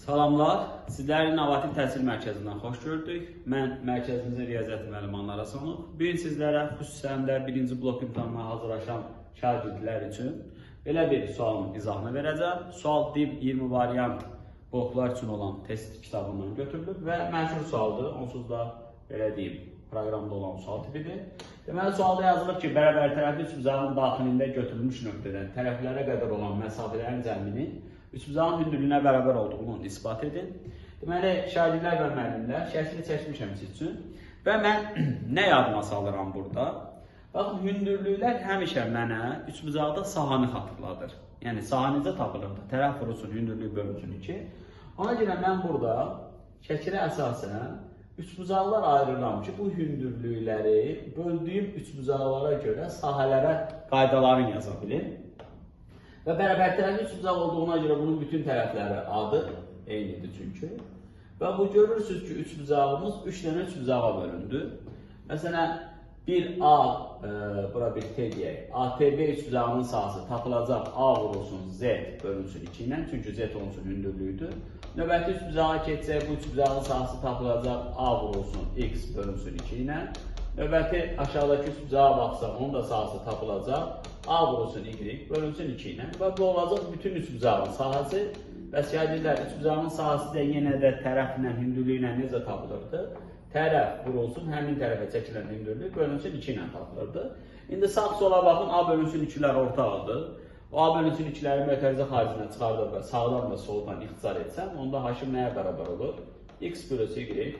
Salamlar, sizləri İnnovativ Təhsil Mərkəzindən xoş gördük. Mən mərkəzimizin riyaziyyat müəllimi Anar Aslanov. Bu gün sizlərə xüsusən də birinci blok imtahanına hazırlaşan şagirdlər üçün belə bir sualın izahını verəcəm. Sual dip 20 variant bloklar üçün olan test kitabından götürülüb və məşhur sualdır. Onsuz da belə deyim, proqramda olan sual tipidir. Deməli, sualda yazılır ki, bərabər tərəfli üçbucağın daxilində götürülmüş nöqtədən tərəflərə qədər olan məsafələrin cəmini üçbucağın hündürlüyünə bərabər olduğunu isbat edin. Deməli, şagirdlər və müəllimlər şəkli çəkmişəm siz üçün və mən nə yadıma salıram burada? Baxın, hündürlüklər həmişə mənə üçbucaqda sahanı xatırladır. Yəni, saha necə tapılırdı? Tərəf vurusun, hündürlük bölünsün 2. Ona görə mən burada şəkilə əsasən üçbucaqlar ayırıram ki, bu hündürlükləri böldüyüm üçbucaqlara görə sahələrə qaydalarını yaza bilim. Və bərabər tərəfli üçbucaq olduğuna görə bunun bütün tərəfləri adı eynidir çünki. Və bu görürsünüz ki, üçbucağımız 3 dənə üçbucağa bölündü. Məsələn, bir A, bura bir T deyək, ATB üçbucağının sahəsi tapılacaq A vurulsun Z bölünsün 2 ilə, çünki Z onun üçün hündürlüyüdür. Növbəti üçbucağa keçsək, bu üçbucağın sahəsi tapılacaq A vurulsun X bölünsün 2 ilə. Növbəti aşağıdakı üçbucağa baxsaq, onun da sahəsi tapılacaq A vurulsun Y bölünsün 2 ilə. Və bu olacaq bütün üçbucağın sahəsi və şagirdlər üçbucağın sahəsi də yenə də tərəflə, hündürlüylə necə tapılırdı? Tərəf vurulsun, həmin tərəfə çəkilən hündürlük bölünsün 2 ilə tapılırdı. İndi sağ-sola baxın, A bölünsün 2-lər ortaqdır. O A bölünsün 2-ləri mötərizə xaricinə çıxardıb və sağdan və soldan ixtisar etsəm, onda H-ım nəyə bərabər olur? X plus Y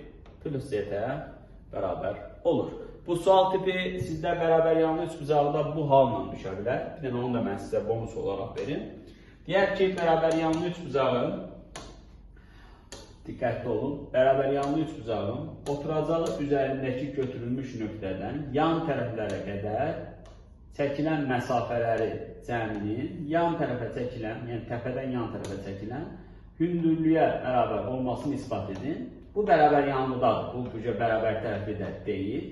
plus Z-ə bərabər olur. Bu sual tipi sizdə bərabər yanlı üçbucaqda bu halla düşə bilər. Bir dənə onu da mən sizə bonus olaraq verim. Deyək ki, bərabər yanlı üçbucağın, diqqətli olun, bərabər yanlı üçbucağın oturacağı üzərindəki götürülmüş nöqtədən yan tərəflərə qədər çəkilən məsafələri cəminin yan tərəfə çəkilən, yəni təpədən yan tərəfə çəkilən hündürlüyə bərabər olmasını isbat edin. Bu bərabər yanlıdadır, bu bərabər tərəfli də deyil.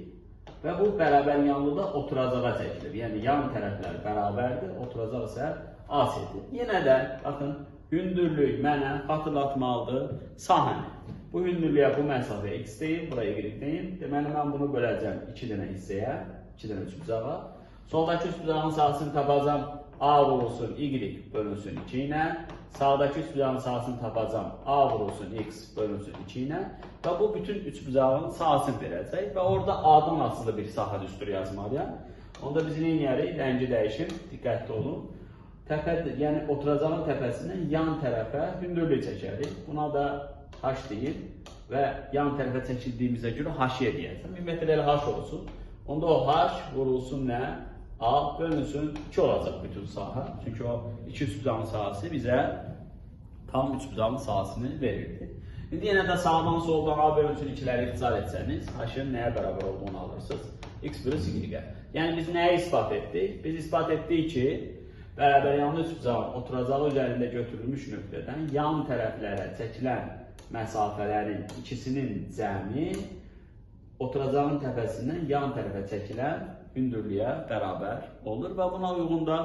Və bu bərabər yanlıda oturacağa çəkilir. Yəni, yan tərəflər bərabərdir, oturacaq isə A-dir. Yenə də, baxın, hündürlük mənə xatırlatmalıdır sahəni. Bu hündürlüyə bu məsafə X deyil, bura Y deyil. Deməli, mən bunu böləcəm 2 dənə hissəyə, 2 dənə üçbucağa. Soldakı üçbucağın sahəsini tapacam A vurulsun Y bölünsün 2 ilə. Sağdakı üçbucağın sahəsini tapacam A vurulsun X bölünsün 2 ilə. Və bu bütün üçbucağın sahəsini verəcək və orada A-dan asılı bir sahə düsturu yazmalıyam. Onda biz nə edərik? Rəngi dəyişir, diqqətli olun. Yəni, oturacağın təpəsindən yan tərəfə hündürlük çəkərik. Buna da H deyil və yan tərəfə çəkildiyimizə görə H-yə deyəcəm. Ümumiyyətlə elə H olsun. Onda o H vurulsun nə? A bölünsün 2 olacaq bütün sahə. Çünki o 2 üçbucağın sahəsi bizə tam üçbucağın sahəsini verirdi. İndi yenə də sağdan soldan A bölünsün 2-ləri ixtisar etsəniz, H-ın nəyə bərabər olduğunu alırsınız? X plus Y-ə. Yəni biz nəyə ispat etdik? Biz ispat etdik ki, bərabər yanlı üçbucağın oturacağı üzərində götürülmüş nöqtədən yan tərəflərə çəkilən məsafələrin ikisinin cəmi oturacağın təpəsindən yan tərəfə çəkilən hündürlüyə bərabər olur və buna uyğun da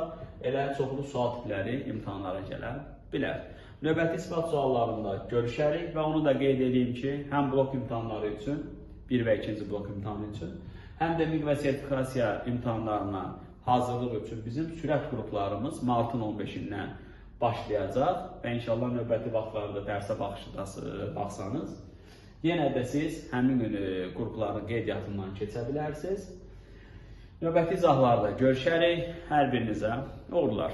elə çoxlu sual tipləri imtahanlara gələ bilər. Növbəti ispat suallarında görüşərik və onu da qeyd edeyim ki, həm blok imtahanları üçün, 1 və 2-ci blok imtahanı üçün, həm də MİQ və sertifikasiya imtahanlarına hazırlıq üçün bizim sürət qruplarımız martın 15-dən başlayacaq və inşallah növbəti vaxtlarda dərsə baxsanız, yenə də siz həmin qrupların qeydiyyatından keçə bilərsiniz. Növbəti izahlarda görüşərik. Hər birinizə uğurlar.